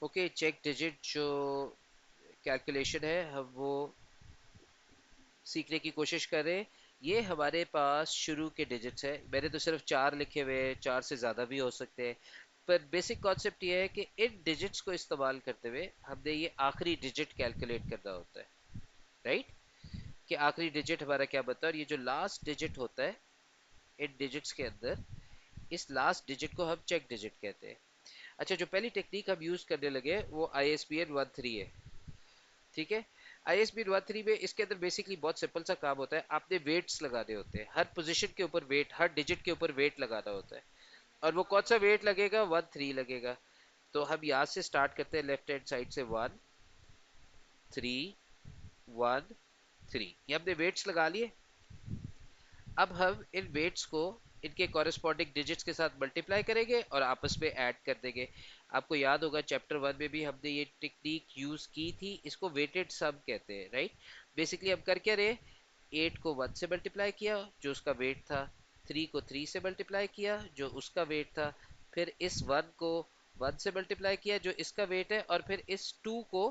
Okay, check digit जो calculation है हम वो सीखने की कोशिश कर रहे हैं। ये हमारे पास शुरू के डिजिट्स है। मैंने तो सिर्फ 4 लिखे हुए हैं, 4 से ज़्यादा भी हो सकते हैं। पर बेसिक कॉन्सेप्ट ये है कि इन डिजिट्स को इस्तेमाल करते हुए हमने ये आखिरी डिजिट कैलकुलेट करना होता है, राइट? कि आखिरी डिजिट हमारा क्या बनता है, और ये जो लास्ट डिजिट होता है इन डिजिट्स के अंदर, इस लास्ट डिजिट को हम चेक डिजिट कहते हैं। अच्छा, जो पहली टेक्निक हम यूज़ करने लगे वो ISBN 13 है, ठीक है? ISBN 13 में इसके अंदर बेसिकली बहुत सिंपल सा काम होता है। आपने वेट्स लगाने होते हैं, हर पोजीशन के ऊपर वेट, हर डिजिट के ऊपर वेट लगाना होता है। और वो कौन सा वेट लगेगा? 13 लगेगा। तो हम यहाँ से स्टार्ट करते हैं लेफ्ट हैंड साइड से, 1 3 1 3, ये हमने वेट्स लगा लिए। अब हम इन वेट्स को इनके कॉरेस्पॉन्डिंग डिजिट्स के साथ मल्टीप्लाई करेंगे और आपस में ऐड कर देंगे। आपको याद होगा चैप्टर 1 में भी हमने ये टेक्निक यूज की थी, इसको वेटेड सम कहते हैं, राइट? बेसिकली हम कर क्या रहे, 8 को 1 से मल्टीप्लाई किया जो उसका वेट था, 3 को 3 से मल्टीप्लाई किया जो उसका वेट था, फिर इस 1 को 1 से मल्टीप्लाई किया जो इसका वेट है, और फिर इस 2 को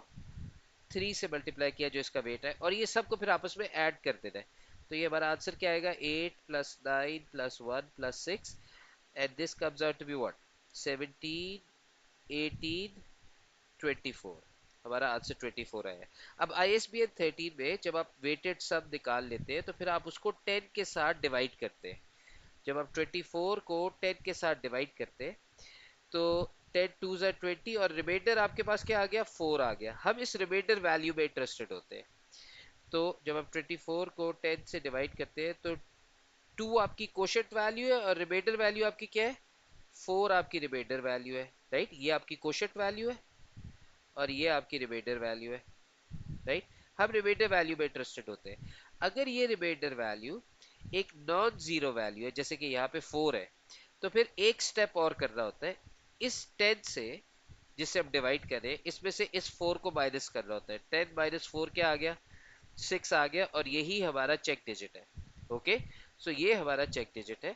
3 से मल्टीप्लाई किया जो इसका वेट है, और ये सब को फिर आपस में ऐड कर देना है। तो ये हमारा आंसर क्या आएगा? 8 plus 9 plus 1 plus 6, and this comes out to be what? 17 18 24। हमारा आंसर 24 आया है। अब ISBN 13 में जब आप वेटेड सम निकाल लेते हैं तो फिर आप उसको 10 के साथ डिवाइड करते हैं। जब आप 24 को 10 के साथ डिवाइड करते हैं तो 10 2 ज़ा 20, और रिमाइंडर आपके पास क्या आ गया? 4 आ गया। हम इस रिमाइंडर वैल्यू में इंटरेस्टेड होते हैं। तो जब आप 24 को 10 से डिवाइड करते हैं तो 2 आपकी कोशेंट वैल्यू है और रिमाइंडर वैल्यू आपकी क्या है? 4 आपकी रिमाइंडर वैल्यू है, राइट? ये आपकी कोशेंट वैल्यू है और ये आपकी रिमाइंडर वैल्यू है, राइट? हम रिमाइंडर वैल्यू में इंटरेस्टेड होते हैं। अगर ये रिमाइंडर वैल्यू एक नॉन जीरो वैल्यू है, जैसे कि यहाँ पे 4 है, तो फिर एक स्टेप और करना होता है। इस 10 से जिससे हम डिवाइड करें, इसमें से इस 4 को माइनस करना होता है। 10 माइनस 4 क्या आ गया? 6 आ गया, और यही हमारा चेक डिजिट है। ओके, सो ये हमारा चेक डिजिट है।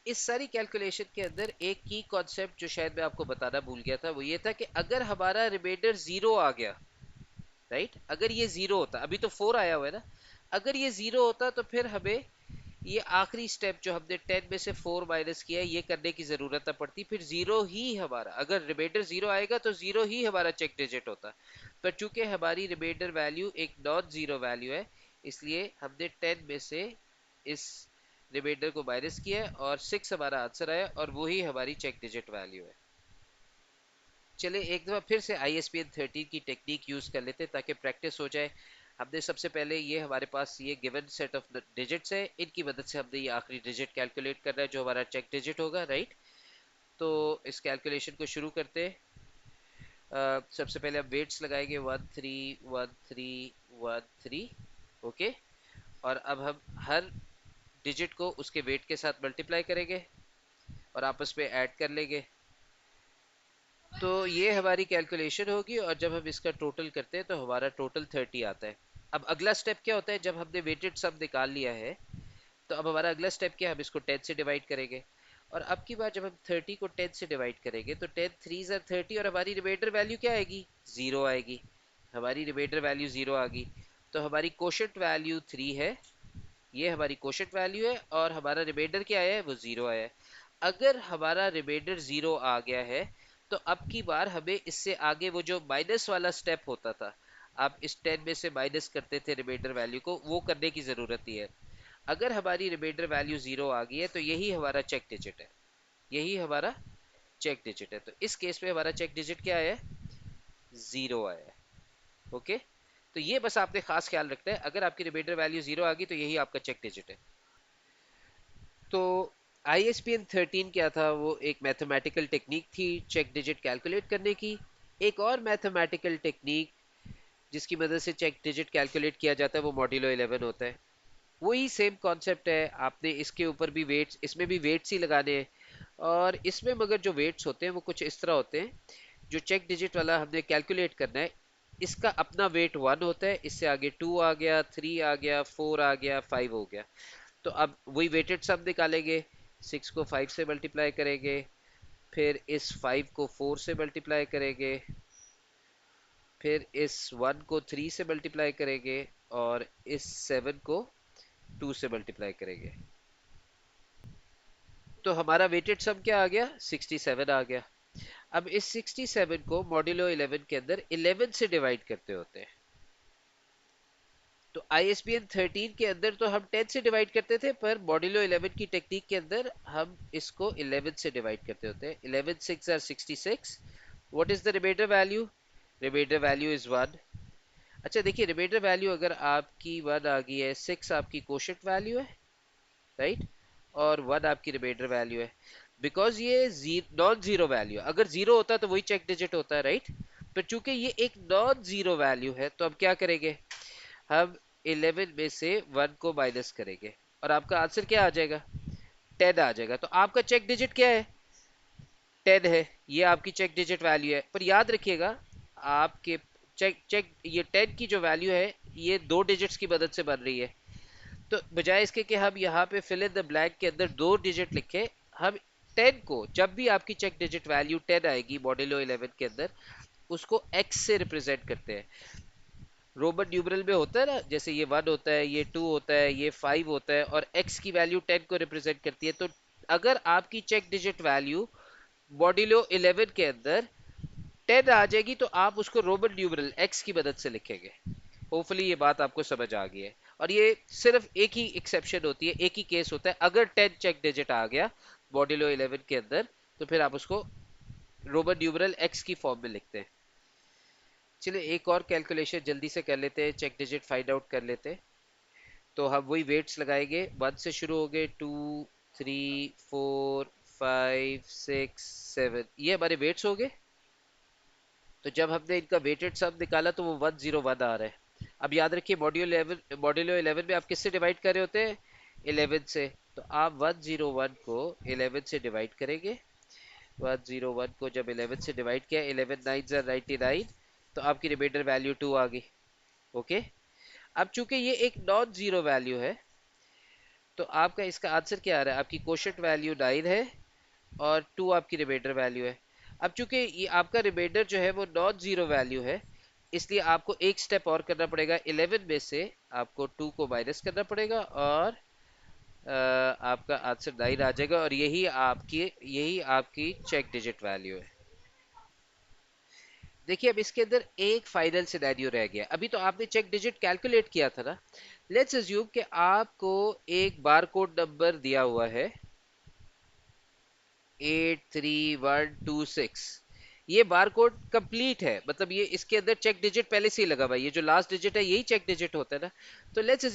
इस सारी कैलकुलेशन के अंदर एक की कॉन्सेप्ट जो शायद मैं आपको बताना भूल गया था वो ये था कि अगर हमारा रिमाइंडर जीरो आ गया, राइट? अगर ये जीरो होता, अभी तो 4 आया हुआ है ना, अगर ये जीरो होता तो फिर हमें ये आखिरी स्टेप जो हमने 10 में से 4 माइनस किया है ये करने की जरूरत ना पड़ती, फिर जीरो ही हमारा, अगर रिमाइंडर जीरो आएगा तो जीरो ही हमारा चेक डिजिट होता। पर चूंकि हमारी रिमाइंडर वैल्यू एक नॉन जीरो वैल्यू है, इसलिए हमने 10 में से इस रिमाइंडर को माइनस किया है और 6 हमारा आंसर आया, और वही हमारी चेक डिजिट वैल्यू है। चले एक दफा फिर से ISBN 13 की टेक्निक यूज कर लेते ताकि प्रैक्टिस हो जाए। हमने सबसे पहले ये हमारे पास ये गिवन सेट ऑफ डिजिट्स है, इनकी मदद से हमने ये आखिरी डिजिट कैलकुलेट करना है जो हमारा चेक डिजिट होगा, राइट? तो इस कैलकुलेशन को शुरू करते हैं। सबसे पहले हम वेट्स लगाएंगे, 1 3 1 3 1 3, ओके। और अब हम हर डिजिट को उसके वेट के साथ मल्टीप्लाई करेंगे और आपस में ऐड कर लेंगे। तो ये हमारी कैलकुलेशन होगी, और जब हम इसका टोटल करते हैं तो हमारा टोटल 30 आता है। अब अगला स्टेप क्या होता है, जब हमने वेटेड सम निकाल लिया है तो अब हमारा अगला स्टेप क्या है, हम इसको 10 से डिवाइड करेंगे। और अब की बार जब हम 30 को 10 से डिवाइड करेंगे तो 10 3 ज़ा 30, और हमारी रिमाइंडर वैल्यू क्या आएगी? जीरो आएगी। हमारी रिमाइंडर वैल्यू जीरो आ गई। तो हमारी कोशेंट वैल्यू 3 है, ये हमारी कोशेंट वैल्यू है, और हमारा रिमाइंडर क्या आया है? वो जीरो आया है। अगर हमारा रिमाइंडर जीरो आ गया है तो अब की बार हमें इससे आगे वो जो माइनस वाला स्टेप होता था, आप इस 10 में से माइनस करते थे रिमाइंडर वैल्यू को, वो करने की जरूरत नहीं है। अगर हमारी रिमाइंडर वैल्यू जीरो आ गई है तो यही हमारा चेक डिजिट है, यही हमारा चेक डिजिट है। तो इस केस में हमारा चेक डिजिट क्या आया है? जीरो आया है। ओके, तो ये बस आपने खास ख्याल रखना है, अगर आपकी रिमाइंडर वैल्यू जीरो आ गई तो यही आपका चेक डिजिट है। तो ISBN 13 क्या था? वो एक मैथमेटिकल टेक्निक थी चेक डिजिट कैलकुलेट करने की। एक और मैथमेटिकल टेक्निक जिसकी मदद से चेक डिजिट कैलकुलेट किया जाता है वो मॉड्यूलो 11 होता है। वही सेम कॉन्सेप्ट है, आपने इसके ऊपर भी वेट्स, इसमें भी वेट्स ही लगाने हैं। और इसमें मगर जो वेट्स होते हैं वो कुछ इस तरह होते हैं, जो चेक डिजिट वाला हमने कैलकुलेट करना है इसका अपना वेट 1 होता है, इससे आगे 2 आ गया, 3 आ गया, 4 आ गया, 5 हो गया। तो अब वही वेटेड सम निकालेंगे, 6 को 5 से मल्टीप्लाई करेंगे, फिर इस 5 को 4 से मल्टीप्लाई करेंगे, फिर इस 1 को 3 से मल्टीप्लाई करेंगे और इस 7 को 2 से मल्टीप्लाई करेंगे। तो हमारा वेटेड सम क्या आ गया? 67 आ गया। अब इस 67 को मॉड्यूलो 11 के अंदर 11 से डिवाइड करते होते हैं। तो ISBN 13 के अंदर तो हम 10 से डिवाइड करते थे, पर मॉड्यूलो 11 की टेक्निक के अंदर हम इसको 11 से डिवाइड करते होते हैं। 11 6 are 66। What is the remainder value? Remainder value is 1। अच्छा देखिए, रिमाइंडर वैल्यू अगर आपकी 1 आ गई है, 6 आपकी कोशेंट वैल्यू है, राइट, और 1 आपकी रिमाइंडर वैल्यू है। बिकॉज ये नॉन जीरो वैल्यू, अगर जीरो होता तो वही चेक डिजिट होता है, राइट। पर चूंकि ये एक नॉन जीरो वैल्यू है, तो अब क्या करेंगे, हम 11 में से 1 को माइनस करेंगे और आपका आंसर क्या आ जाएगा? 10 आ जाएगा। तो आपका चेक डिजिट क्या है? 10 है। ये आपकी चेक डिजिट वैल्यू है। पर याद रखिएगा, आपके चेक चेक ये 10 की जो वैल्यू है, ये दो डिजिट्स की मदद से बन रही है। तो बजाय इसके कि हम यहाँ पे फिल इन द ब्लैंक के अंदर दो डिजिट लिखे, हम 10 को, जब भी आपकी चेक डिजिट वैल्यू 10 आएगी मॉड्यूलो 11 के अंदर, उसको x से रिप्रेजेंट करते हैं। रोमन न्यूमरल में होता है ना, जैसे ये 1 होता है, ये 2 होता है, ये 5 होता है, और x की वैल्यू 10 को रिप्रेजेंट करती है। तो अगर आपकी चेक डिजिट वैल्यू मॉड्यूलो 11 के अंदर 10 आ जाएगी, तो आप उसको रोमन न्यूमरल x की मदद से लिखेंगे। होपफुली ये बात आपको समझ आ गई है। और ये सिर्फ एक ही एक्सेप्शन होती है, एक ही केस होता है, अगर 10 चेक डिजिट आ गया मॉड्यूलो 11 के अंदर, तो फिर आप उसको रोमन न्यूमरल x की फॉर्म में लिखते हैं। चलिए एक और कैलकुलेशन जल्दी से कर लेते हैं, चेक डिजिट फाइंड आउट कर लेते हैं। तो हम वही वेट्स लगाएंगे, 1 से शुरू हो गए, 2 3 4 5 6 7, ये हमारे वेट्स हो गए। तो जब हमने इनका वेटेड सम निकाला तो वो 101 आ रहा है। अब याद रखिए, मॉड्यूलो 11 में आप किससे डिवाइड कर रहे होते हैं? 11 से। तो आप 101 को 11 से डिवाइड करेंगे। 101 को जब 11 से डिवाइड किया, 11 9 99, तो आपकी रिमाइंडर वैल्यू 2 आ गई। ओके। अब चूंकि ये एक नॉन जीरो वैल्यू है, तो आपका इसका आंसर क्या आ रहा है? आपकी कोशेंट वैल्यू 9 है और 2 आपकी रिमाइंडर वैल्यू है। अब चूंकि ये आपका रिमाइंडर जो है वो नॉन जीरो वैल्यू है, इसलिए आपको एक स्टेप और करना पड़ेगा। 11 में से आपको 2 को माइनस करना पड़ेगा और आपका आंसर 9 आ जाएगा, और यही आपकी चेक डिजिट वैल्यू है। देखिए, अब इसके अंदर एक फाइनल सिनेरियो रह गया। अभी तो आपने चेक डिजिट कैलकुलेट किया था ना। लेट्स अज्यूम कि आपको एक बार कोड नंबर दिया हुआ है 83126। ये बार कोड कंप्लीट है, मतलब ये इसके अंदर चेक डिजिट पहले से ही लगा हुआ है, ये जो लास्ट डिजिट है यही चेक डिजिट होता है ना। तो लेट्स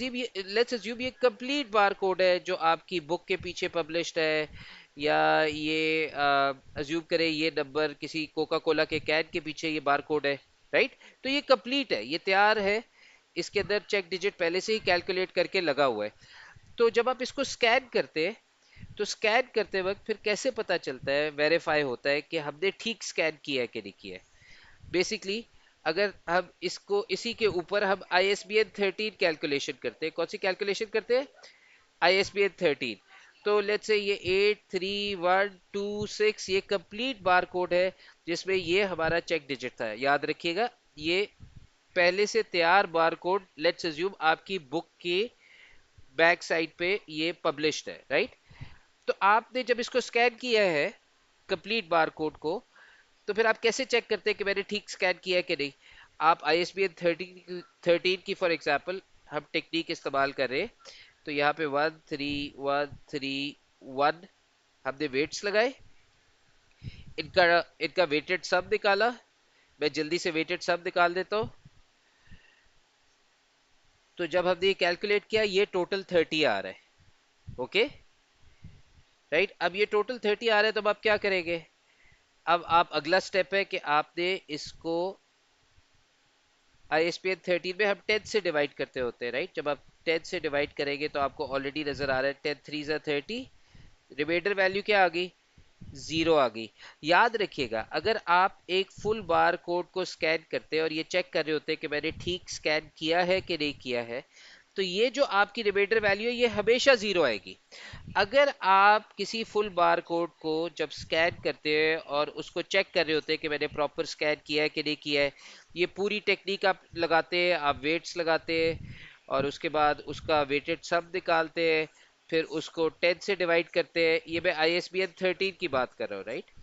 अज्यूम ये कंप्लीट बार कोड है जो आपकी बुक के पीछे पब्लिश्ड है, या ये अज्यूम करें ये नंबर किसी कोका कोला के कैन के पीछे ये बार कोड है, राइट। तो ये कंप्लीट है, ये तैयार है, इसके अंदर चेक डिजिट पहले से ही कैलकुलेट करके लगा हुआ है। तो जब आप इसको स्कैन करते हैं, तो स्कैन करते वक्त फिर कैसे पता चलता है, वेरीफाई होता है कि हमने ठीक स्कैन किया है कि नहीं किया है? बेसिकली, अगर हम इसको इसी के ऊपर हम ISBN 13 कैलकुलेशन करते हैं, कौन सी कैलकुलेशन करते हैं? ISBN 13। तो लेट्स से ये 83126 ये कंप्लीट बार कोड है, जिसमें ये हमारा चेक डिजिट था। याद रखिएगा, ये पहले से तैयार बार कोड, लेट्स अज्यूम आपकी बुक की बैक साइड पे ये पब्लिश्ड है, राइट। तो आपने जब इसको स्कैन किया है कंप्लीट बार कोड को, तो फिर आप कैसे चेक करते हैं कि मैंने ठीक स्कैन किया है कि नहीं? आप ISBN 13 की फॉर एग्जांपल हम टेक्निक इस्तेमाल कर रहे हैं। तो यहाँ पे 13131 हमने वेट्स लगाए, इनका इनका वेटेड सम निकाला। मैं जल्दी से वेटेड सम निकाल देता हूँ। तो जब हमने ये कैलकुलेट किया, ये टोटल 30 आ रहा है। Okay, right. अब ये टोटल 30 आ रहा है, तो अब आप क्या करेंगे? अब आप अगला स्टेप है कि आपने इसको ISBN 13 में हम 10 से डिवाइड करते होते हैं, राइट। जब आप 10 से डिवाइड करेंगे तो आपको ऑलरेडी नजर आ रहा है 10 3 30। रिमाइंडर वैल्यू क्या आ गई? 0 आ गई। याद रखिएगा, अगर आप एक फुल बार कोड को स्कैन करते हैं और ये चेक कर रहे होते हैं कि मैंने ठीक स्कैन किया है कि नहीं किया है, तो ये जो आपकी रिमाइंडर वैल्यू है ये हमेशा जीरो आएगी। अगर आप किसी फुल बार कोड को जब स्कैन करते हैं और उसको चेक कर रहे होते हैं कि मैंने प्रॉपर स्कैन किया है कि नहीं किया है, ये पूरी टेक्निक आप लगाते हैं, आप वेट्स लगाते हैं और उसके बाद उसका वेटेड सम निकालते हैं, फिर उसको 10 से डिवाइड करते हैं। ये मैं ISBN 13 की बात कर रहा हूँ, राइट।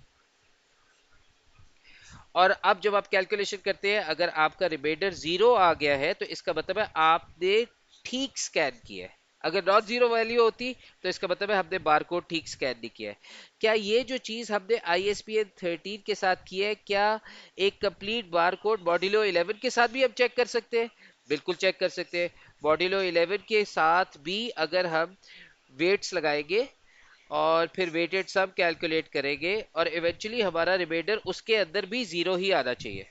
और अब जब आप कैलकुलेशन करते हैं, अगर आपका रिमाइंडर जीरो आ गया है तो इसका मतलब है आपने ठीक स्कैन किया है। अगर नॉट जीरो वैल्यू होती तो इसका मतलब है हमने बारकोड ठीक स्कैन नहीं किया है। क्या ये जो चीज हमने ISBN 13 के साथ की है, क्या एक कंप्लीट बारकोड मॉड्यूलो 11 के साथ भी हम चेक कर सकते हैं? बिल्कुल चेक कर सकते हैं। मॉड्यूलो 11 के साथ भी अगर हम वेट्स लगाएंगे और फिर वेटेड सम कैलकुलेट करेंगे और इवेंचुअली हमारा रिमाइंडर उसके अंदर भी जीरो ही आना चाहिए।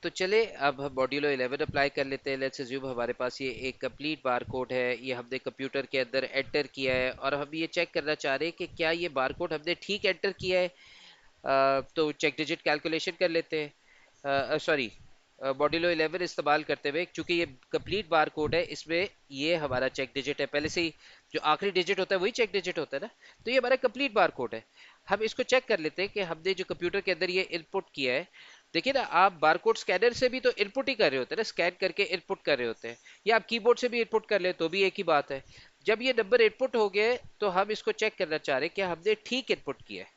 तो चले अब हम मॉड्यूलो 11 अप्लाई कर लेते हैं। लेट्स अज्यूम हमारे पास ये एक कंप्लीट बार कोड है, ये हमने कंप्यूटर के अंदर एंटर किया है और हम ये चेक करना चाह रहे हैं कि क्या ये बार कोड हमने ठीक एंटर किया है। तो चेक डिजिट कैलकुलेशन कर लेते हैं, सॉरी, मॉड्यूलो 11 इस्तेमाल करते हुए, क्योंकि ये कंप्लीट बार कोड है, इसमें ये हमारा चेक डिजिट है पहले से ही। जो आखिरी डिजिट होता है वही चेक डिजिट होता है ना। तो ये हमारा कंप्लीट बार कोड है। हम इसको चेक कर लेते हैं कि हमने जो कंप्यूटर के अंदर ये इनपुट किया है। देखिए ना, आप बारकोड स्कैनर से भी तो इनपुट ही कर रहे होते हैं ना, स्कैन करके इनपुट कर रहे होते हैं, या आप कीबोर्ड से भी इनपुट कर ले तो भी एक ही बात है। जब ये नंबर इनपुट हो गए तो हम इसको चेक करना चाह रहे हैं कि हमने ठीक इनपुट किया है,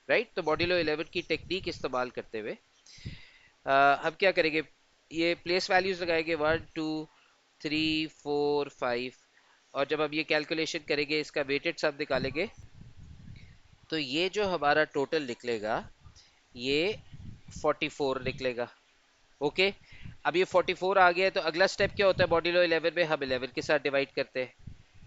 राइट। तो मॉड्यूलो 11 की टेक्निक इस्तेमाल करते हुए हम क्या करेंगे, ये प्लेस वैल्यूज लगाएंगे 1 2 3 4 5, और जब हम ये कैलकुलेशन करेंगे इसका वेटेड सम निकालेंगे तो ये जो हमारा टोटल निकलेगा ये 44 निकलेगा। ओके, अब ये 44 आ गया है तो अगला स्टेप क्या होता है मॉड्यूलो 11 में, हम 11 के साथ डिवाइड करते हैं,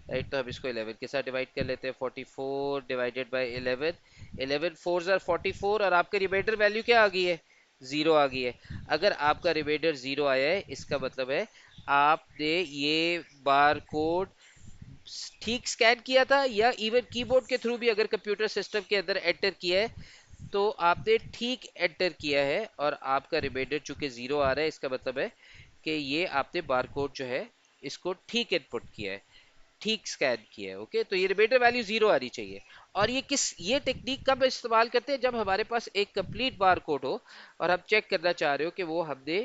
राइट। तो हम इसको 11 के साथ डिवाइड कर लेते हैं। 44 डिवाइडेड बाय 11, 11 फोर जार 44, और आपका रिमाइंडर वैल्यू क्या आ गई है, जीरो आ गई है। अगर आपका रिमाइंडर जीरो आया है इसका मतलब है आपने ये बार कोड ठीक स्कैन किया था, या इवन कीबोर्ड के थ्रू भी अगर कंप्यूटर सिस्टम के अंदर एंटर किया है तो आपने ठीक एंटर किया है, और आपका रिमाइंडर चूंकि जीरो आ रहा है इसका मतलब है कि ये आपने बारकोड जो है इसको ठीक इनपुट किया है, ठीक स्कैन किया है। ओके, तो ये रिमाइंडर वैल्यू जीरो आनी चाहिए। और ये टेक्निक कब इस्तेमाल करते हैं, जब हमारे पास एक कंप्लीट बार कोड हो और हम चेक करना चाह रहे हो कि वो हमने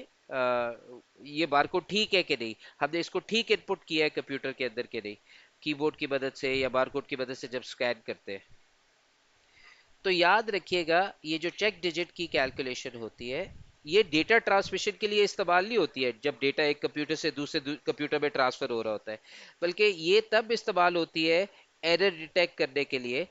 ये बार कोड ठीक है कि नहीं, हमने इसको ठीक इनपुट किया है कंप्यूटर के अंदर के नहीं, कीबोर्ड की मदद से या बार कोड की मदद से जब स्कैन करते हैं। तो याद रखिएगा, ये जो चेक डिजिट की कैलकुलेशन होती है ये डेटा ट्रांसमिशन के लिए इस्तेमाल नहीं होती है जब डेटा एक कंप्यूटर से दूसरे कंप्यूटर में ट्रांसफर हो रहा होता है, बल्कि ये तब इस्तेमाल होती है एरर डिटेक्ट करने के लिए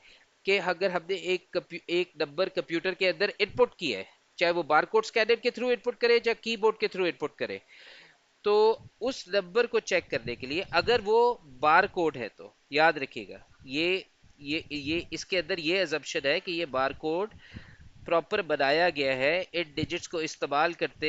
कि अगर हमने एक नंबर कंप्यूटर के अंदर इनपुट किया है, चाहे वो बारकोड स्कैनर के थ्रू इनपुट करे चाहे कीबोर्ड के थ्रू इनपुट करे, तो उस नंबर को चेक करने के लिए अगर वो बार कोड है तो याद रखिएगा ये इसके अंदर ये अजम्पशन है कि ये बार कोड प्रॉपर बनाया गया है, इन डिजिट्स को इस्तेमाल करते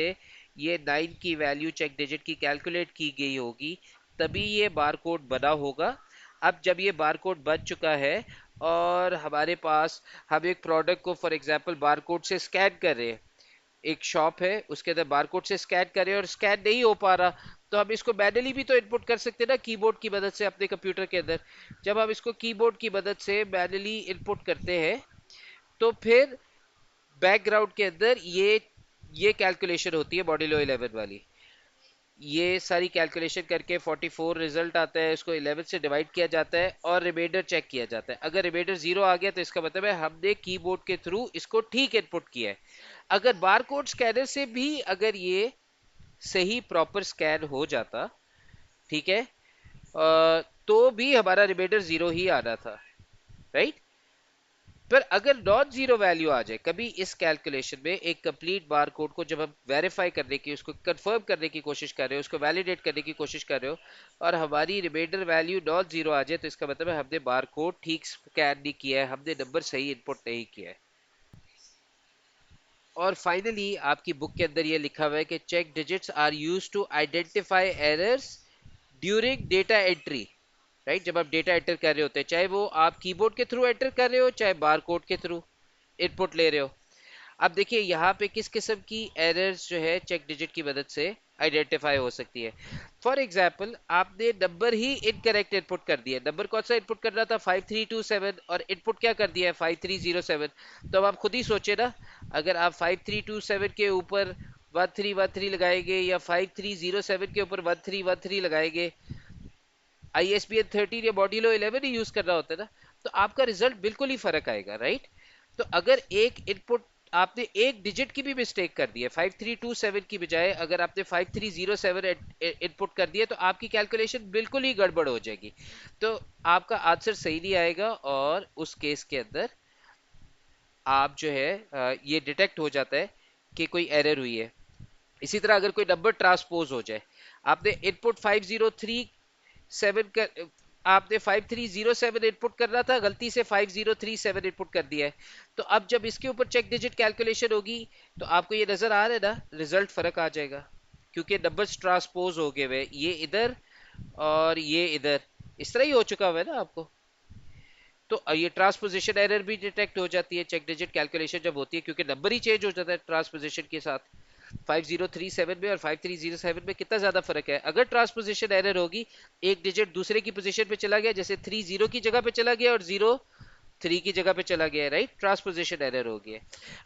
ये 9 की वैल्यू चेक डिजिट की कैलकुलेट की गई होगी, तभी ये बार कोड बना होगा। अब जब ये बार कोड बन चुका है और हमारे पास, हम एक प्रोडक्ट को फॉर एग्जांपल बार कोड से स्कैन कर रहे हैं, एक शॉप है उसके अंदर बारकोड से स्कैन करें और स्कैन नहीं हो पा रहा, तो हम इसको मैनुअली भी तो इनपुट कर सकते हैं ना कीबोर्ड की मदद से अपने कंप्यूटर के अंदर। जब हम इसको कीबोर्ड की मदद से मैनुअली इनपुट करते हैं तो फिर बैकग्राउंड के अंदर ये कैलकुलेशन होती है मॉड्यूलो 11 वाली। ये सारी कैलकुलेशन करके 44 रिजल्ट आता है, इसको 11 से डिवाइड किया जाता है और रिमाइंडर चेक किया जाता है। अगर रिमाइंडर जीरो आ गया तो इसका मतलब है हमने कीबोर्ड के थ्रू इसको ठीक इनपुट किया है। अगर बारकोड स्कैनर से भी अगर ये सही प्रॉपर स्कैन हो जाता, ठीक है, तो भी हमारा रिमाइंडर जीरो ही आना था, राइट। पर अगर नॉन जीरो वैल्यू आ जाए कभी इस कैलकुलेशन में, एक कंप्लीट बार कोड को जब हम वेरीफाई करने की, उसको कंफर्म करने की कोशिश कर रहे हो, उसको वैलिडेट करने की कोशिश कर रहे हो, और हमारी रिमाइंडर वैल्यू नॉन जीरो आ जाए तो इसका मतलब है हमने बार कोड ठीक स्कैन नहीं किया है, हमने नंबर सही इनपुट नहीं किया है। और फाइनली आपकी बुक के अंदर ये लिखा हुआ है कि check digits are used to identify errors during data entry, right. जब आप डेटा एंटर कर रहे होते हैं, चाहे वो आप कीबोर्ड के थ्रू एंटर कर रहे हो चाहे बार कोड के थ्रू इनपुट ले रहे हो। अब देखिए यहाँ पे किस किस्म की एरर्स जो है चेक डिजिट की मदद से आइडेंटिफाई हो सकती है। फॉर एग्जाम्पल आपने नंबर ही इनकरेक्ट इनपुट कर दिया, नंबर कौन सा इनपुट करना था 5327 और इनपुट क्या कर दिया है 5307। तो अब आप खुद ही सोचे ना, अगर आप 5327 के ऊपर 1313 लगाएंगे या 5307 के ऊपर 1313 लगाएंगे, ISBN 13 या मॉड्यूलो 11 ही यूज करना होता है ना, तो आपका रिजल्ट बिल्कुल ही फर्क आएगा, राइट। तो अगर एक इनपुट आपने एक डिजिट की भी मिस्टेक कर दी है, 5327 की बजाय अगर आपने 5307 इनपुट कर दिया, तो आपकी कैलकुलेशन बिल्कुल ही गड़बड़ हो जाएगी, तो आपका आंसर सही नहीं आएगा, और उस केस के अंदर आप जो है ये डिटेक्ट हो जाता है कि कोई एरर हुई है। इसी तरह अगर कोई नंबर ट्रांसपोज हो जाए, आपने इनपुट 5037 कर, आपने 5307 इनपुट करना था, गलती से 5037 इनपुट कर दिया है, तो अब जब इसके ऊपर चेक डिजिट कैलकुलेशन होगी, तो आपको ये नजर आ रहा है ना, रिजल्ट फर्क आ जाएगा, क्योंकि नंबर्स ट्रांसपोज हो गए हुए, ये इधर और ये इधर, इस तरह ही हो चुका हुआ है ना आपको। तो ये ट्रांसपोजिशन एरर भी डिटेक्ट हो जाती है चेक डिजिट कैलकुलेशन जब होती है, क्योंकि नंबर ही चेंज हो जाता है ट्रांसपोजिशन के साथ। 5037 में और 5307 में कितना ज्यादा फर्क है, अगर ट्रांसपोजिशन एरर होगी, एक डिजिट दूसरे की पोजीशन पे चला गया, जैसे 30 की जगह पे चला गया और 03 की जगह पे चला गया, राइट, ट्रांसपोजिशन एरर हो गया।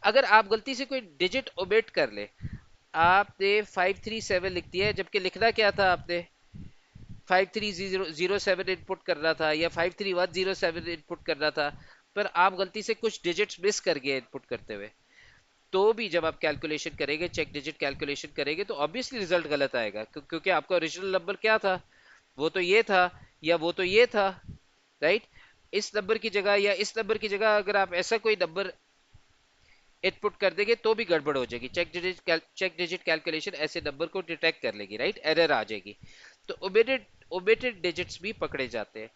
अगर आप गलती से कोई डिजिट ओमिट कर ले, आपने 537 लिख दिया है, जबकि लिखना क्या था आपने 5307 इनपुट करना था या 53107 इनपुट करना था, पर आप गलती से कुछ डिजिट्स मिस कर गए इनपुट करते हुए, तो भी जब आप कैलकुलेशन करेंगे, चेक डिजिट कैलकुलेशन करेंगे, तो ऑब्वियसली रिजल्ट गलत आएगा, क्योंकि आपका ओरिजिनल नंबर क्या था, वो तो ये था, या वो तो ये था, राइट। इस नंबर की जगह या इस नंबर की जगह अगर आप ऐसा कोई नंबर इनपुट कर देंगे, तो भी गड़बड़ हो जाएगी, चेक डिजिट कैलकुलेशन ऐसे नंबर को डिटेक्ट कर लेगी, राइट, एरर आ जाएगी। तो ओमिटेड ओमिटेड डिजिट्स भी पकड़े जाते हैं।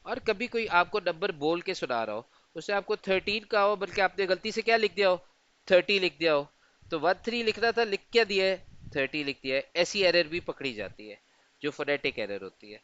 और कभी कोई आपको नंबर बोल के सुना रहा हो, उसे आपको 13 का हो, बल्कि आपने गलती से क्या लिख दिया हो, 30 लिख दिया हो, तो 13 लिखना था, लिख क्या दिया है, 30 लिख दिया है, ऐसी एरर भी पकड़ी जाती है, जो फोनेटिक एरर होती है।